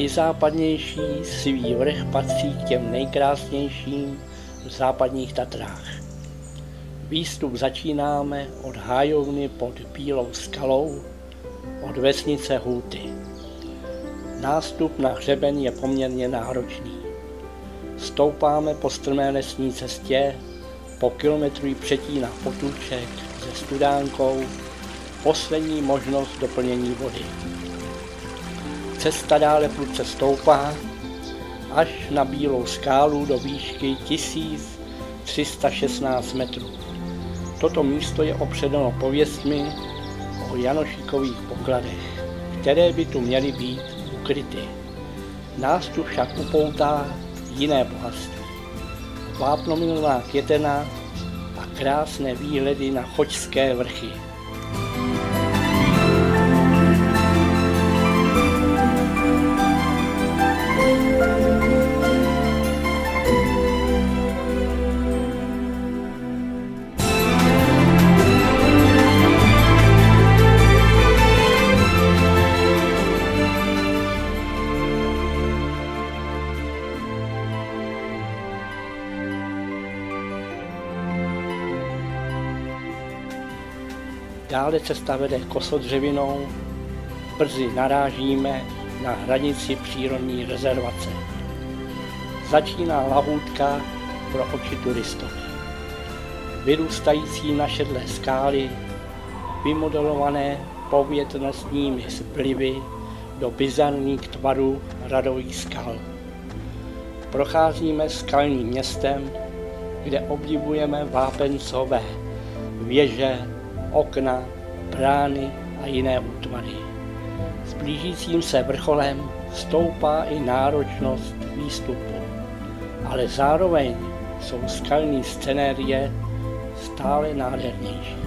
nejzápadnější svý vrch patří k těm nejkrásnějším v západních Tatrách. Výstup začínáme od hájovny pod Bílou skalou, od vesnice Hůty. Nástup na hřeben je poměrně náročný. Stoupáme po strmé lesní cestě, po kilometru ji přetíná potůček se studánkou, poslední možnost doplnění vody. Cesta dále prudce stoupá až na Bílou skálu do výšky 1316 metrů. Toto místo je opředeno pověstmi o Janošíkových pokladech, které by tu měly být ukryty. Nástup však upoutá jiné bohatství. Vápnomilová květena a krásné výhledy na Chočské vrchy. Dále cesta vede kosodřevinou, brzy narážíme na hranici přírodní rezervace. Začíná lahůdka pro oči turistové. Vyrůstající na šedlé skály, vymodelované povětrnostními vlivy do bizarních tvarů radových skal. Procházíme skalním městem, kde obdivujeme vápencové věže, okna, brány a jiné útvary. S blížícím se vrcholem stoupá i náročnost výstupu, ale zároveň jsou skalní scenérie stále nádhernější.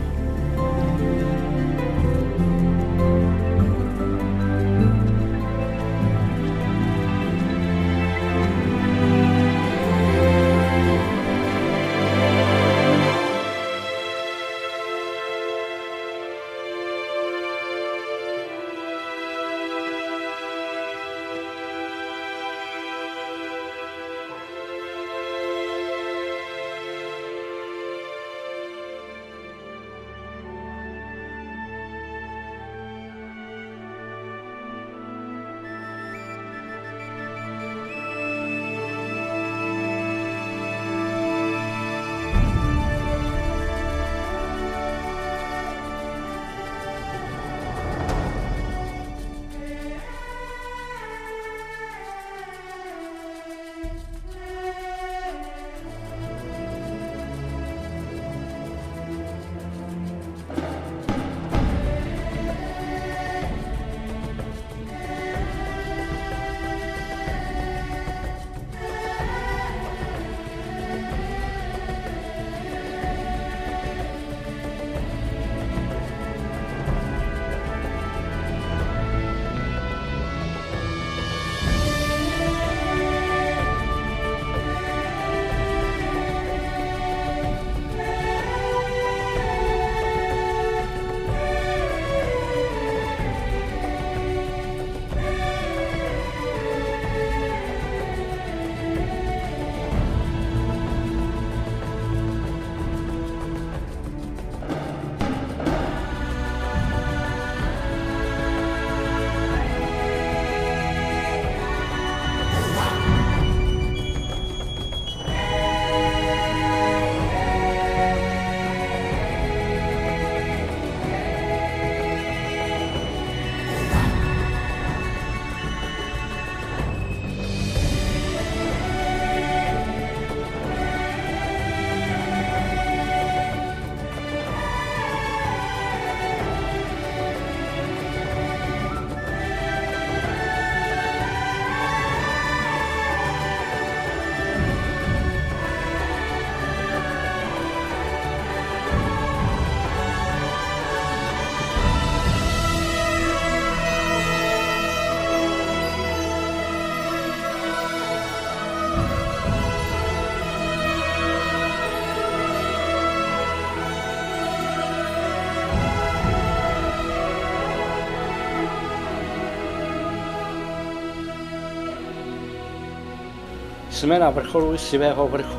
Jsme na vrcholu Sivého vrchu,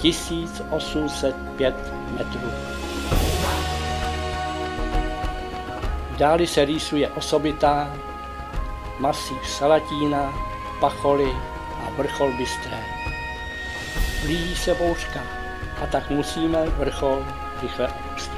1805 metrů. V dáli se rýsuje osobitá, masív Salatína, Pacholy a vrchol Bystré. Blíží se bouřka a tak musíme vrchol rychle opustit.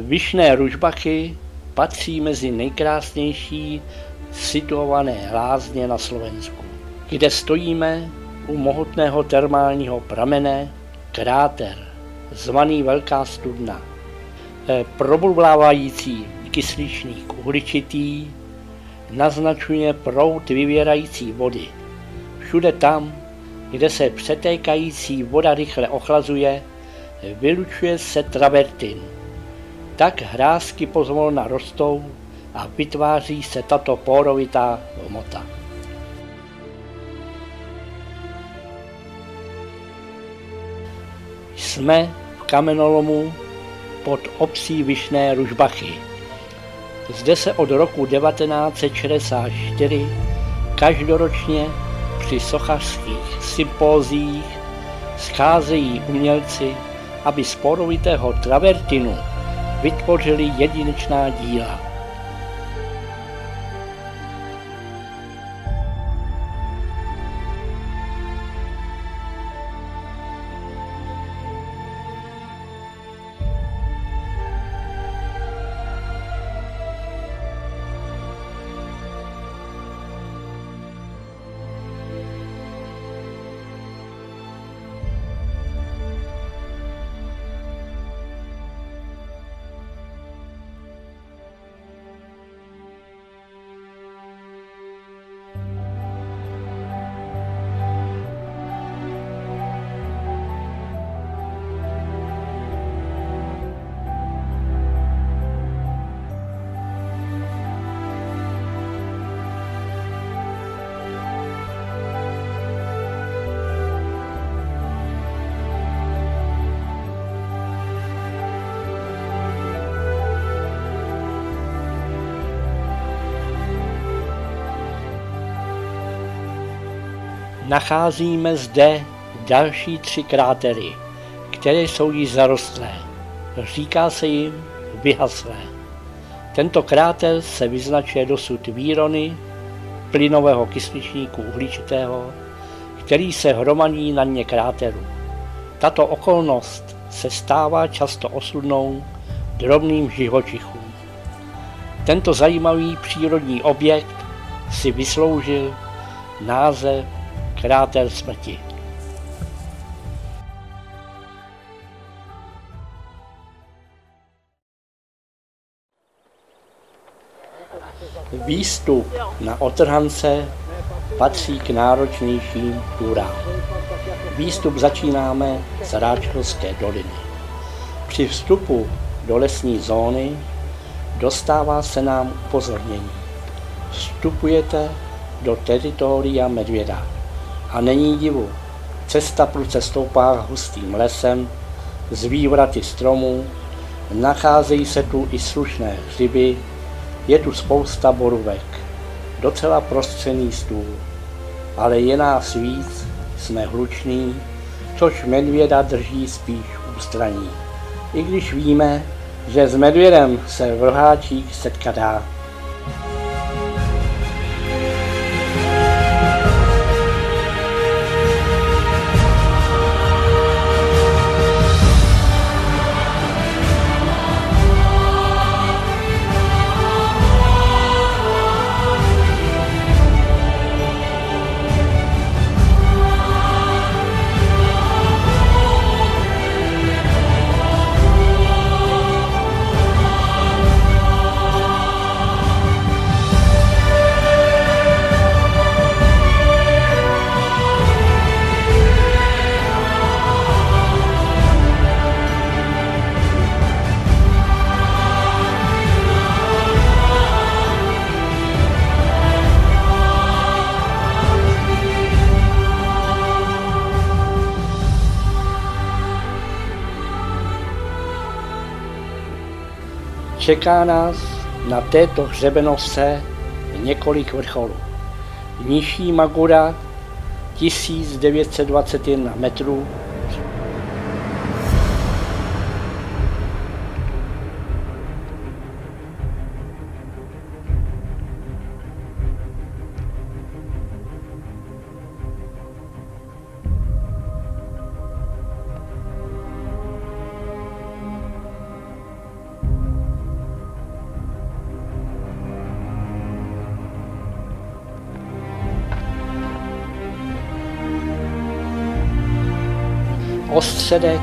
Vyšné Ružbachy patří mezi nejkrásnější situované lázně na Slovensku, kde stojíme u mohutného termálního pramene kráter, zvaný Velká studna. Probublávající kysličník uhličitý naznačuje proud vyvěrající vody. Všude tam, kde se přetékající voda rychle ochlazuje, vylučuje se travertin. Tak hrázky pozvolna rostou a vytváří se tato porovitá hmota. Jsme v kamenolomu pod obcí Vyšné Ružbachy. Zde se od roku 1964 každoročně při sochařských sympóziích scházejí umělci, aby z porovitého travertinu vytvořili jedinečná díla. Nacházíme zde další 3 krátery, které jsou již zarostlé. Říká se jim vyhaslé. Tento kráter se vyznačuje dosud výrony plynového kysličníku uhličitého, který se hromadí na dně kráteru. Tato okolnost se stává často osudnou drobným živočichům. Tento zajímavý přírodní objekt si vysloužil název Kráter smrti. Výstup na Otrhance patří k náročnějším túrám. Výstup začínáme z Ráčkovské doliny. Při vstupu do lesní zóny dostává se nám upozornění. Vstupujete do teritoria medvěda. A není divu, cesta prudce stoupá hustým lesem, z vývraty stromů, nacházejí se tu i slušné hřiby, je tu spousta borůvek, docela prostřený stůl. Ale je nás víc, jsme hluční, což medvěda drží spíš ústraní. I když víme, že s medvědem se v roháčích setkat dá. Čeká nás na této hřebenovce několik vrcholů. Nižší Magura 1921 metrů, Ostředek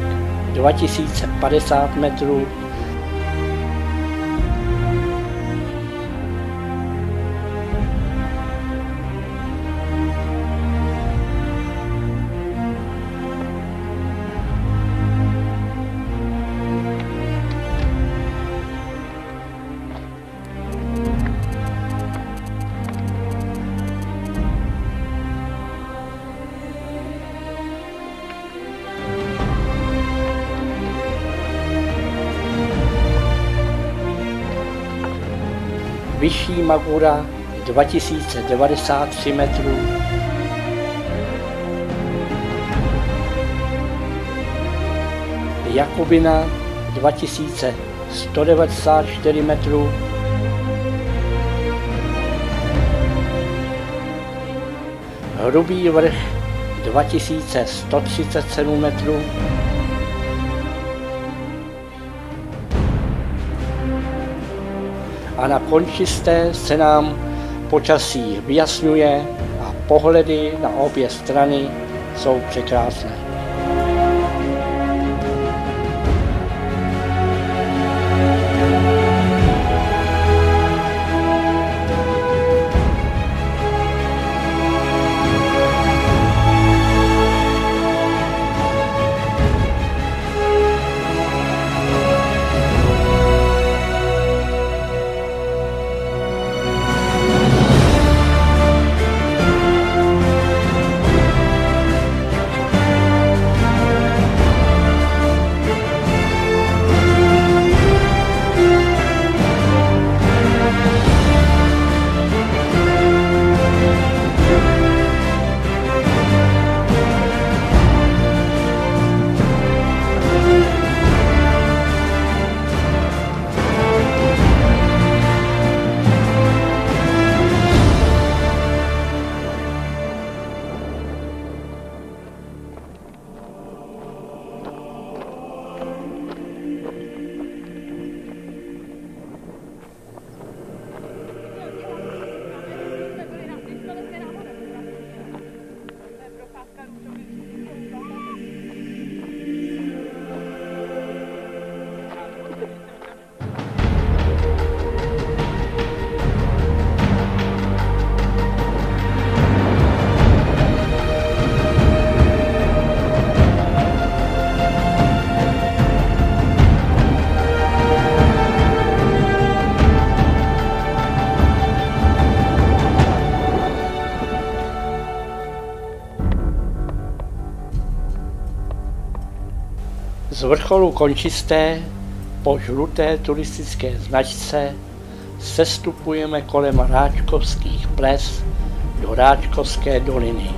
2050 metrů, Vyšší Magura 2093 metrů, Jakubina 2194 metrů, Hrubý vrch 2137 metrů, a na Končisté se nám počasí vyjasňuje a pohledy na obě strany jsou překrásné. Z vrcholu Končisté po žluté turistické značce sestupujeme kolem Ráčkovských ples do Ráčkovské doliny.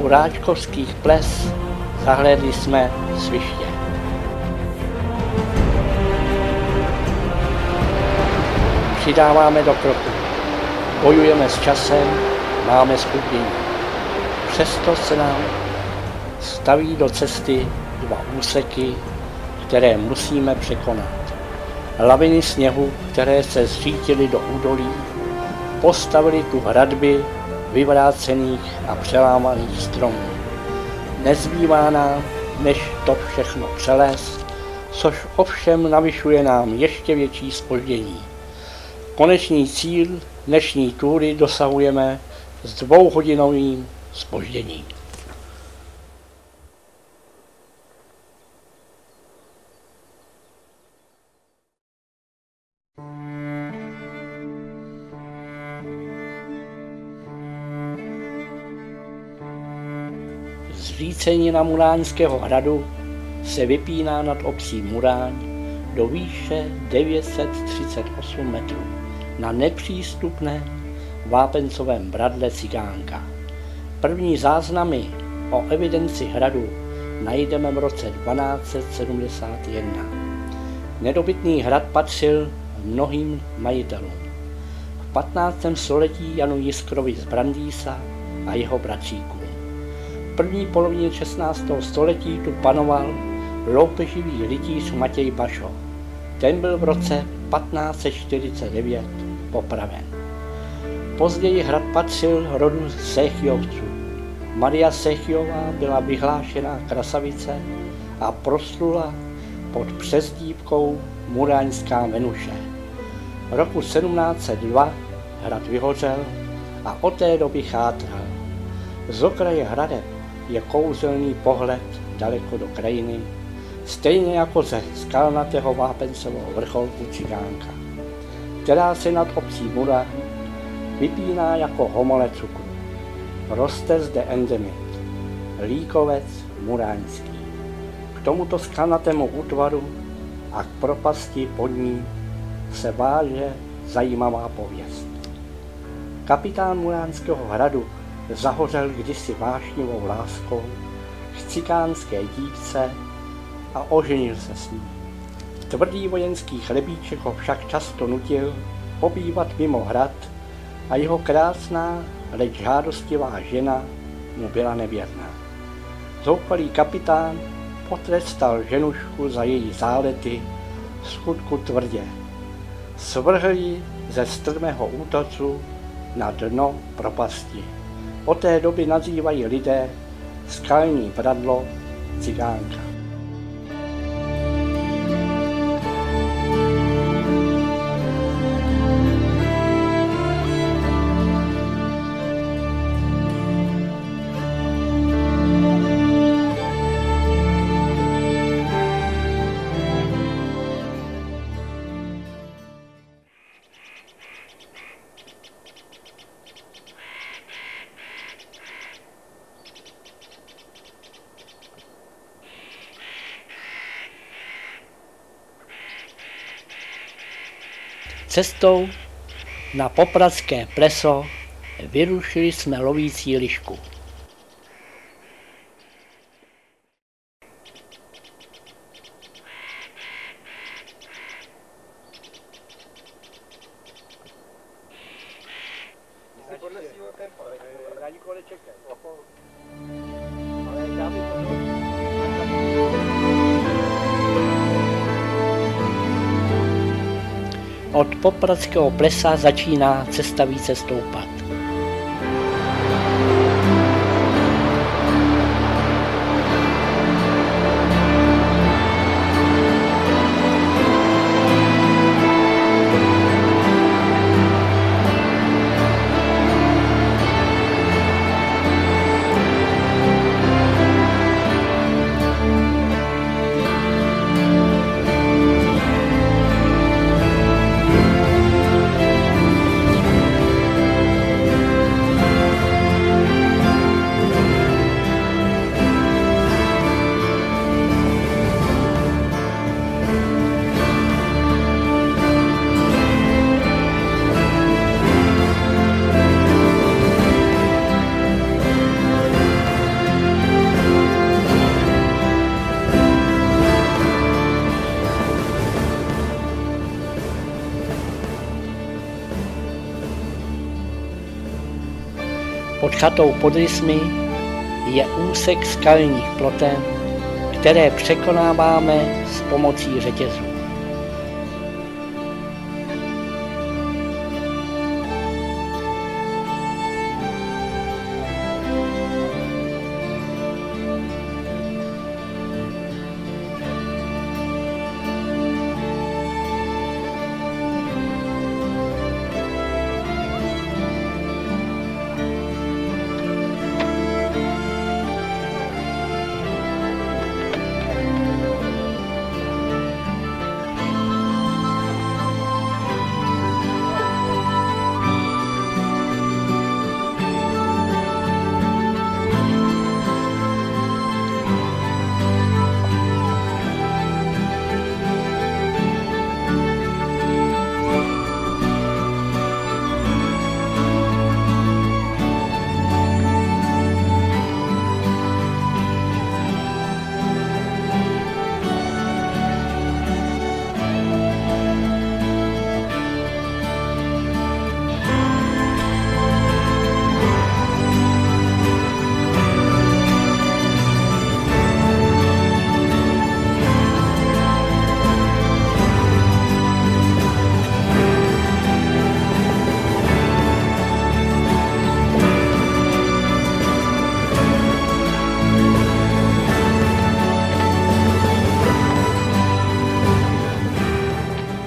U Ráčkovských ples zahlédli jsme Sviště. Přidáváme do kroku. Bojujeme s časem, máme zpoždění. Přesto se nám staví do cesty dva úseky, které musíme překonat. Laviny sněhu, které se zřítily do údolí, postavily tu hradby vyvrácených a přelámaných stromů. Nezbývá nám, než to všechno přelézt, což ovšem navyšuje nám ještě větší zpoždění. Konečný cíl dnešní túry dosahujeme s 2hodinovým zpožděním. Zřícenina Muráňského hradu se vypíná nad obcí Muráň do výše 938 metrů na nepřístupné vápencovém bradle Cigánka. První záznamy o evidenci hradu najdeme v roce 1271. Nedobytný hrad patřil mnohým majitelům. V 15. století Janu Jiskrovi z Brandýsa a jeho bratříkům. V první polovině 16. století tu panoval loupeživý rytíř Matěj Bašo. Ten byl v roce 1549 popraven. Později hrad patřil rodu Séchyovců. Maria Séchyová byla vyhlášená krasavice a proslula pod přezdívkou Muráňská Venuše. Roku 1702 hrad vyhořel a od té doby chátral. Z okraje hradeb je kouzelný pohled daleko do krajiny, stejně jako ze skalnatého vápencového vrcholku Cigánka, která se nad obcí Muráň vypíná jako homole cukru. Roste zde endemit, líkovec muráňský. K tomuto skalnatému útvaru a k propasti pod ní se váže zajímavá pověst. Kapitán Muráňského hradu zahořel kdysi vášnivou láskou k cikánské dívce a oženil se s ní. Tvrdý vojenský chlebíček ho však často nutil pobývat mimo hrad a jeho krásná, leč žádostivá žena mu byla nevěrná. Zoufalý kapitán potrestal ženušku za její zálety skutku tvrdě. Svrhl ji ze strmého útoku na dno propasti. Od té doby nazývají lidé skalní bradlo Cigánka. Cestou na popradské pleso vyrušili jsme lovící lišku. Od popradského plesa začíná cesta více stoupat. Pod chatou pod Rysmi je úsek skalních ploten, které překonáváme s pomocí řetězů.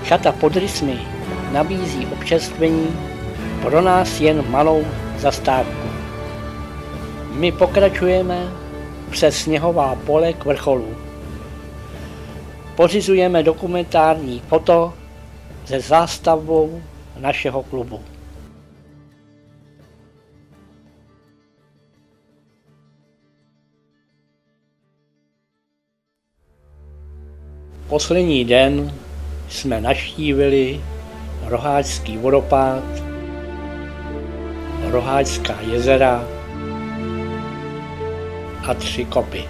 Chata pod Rysmi nabízí občerstvení, pro nás jen malou zastávku. My pokračujeme přes sněhová pole k vrcholu. Pořizujeme dokumentární foto se zástavbou našeho klubu. Poslední den jsme navštívili Roháčský vodopád, Roháčská jezera a 3 kopy.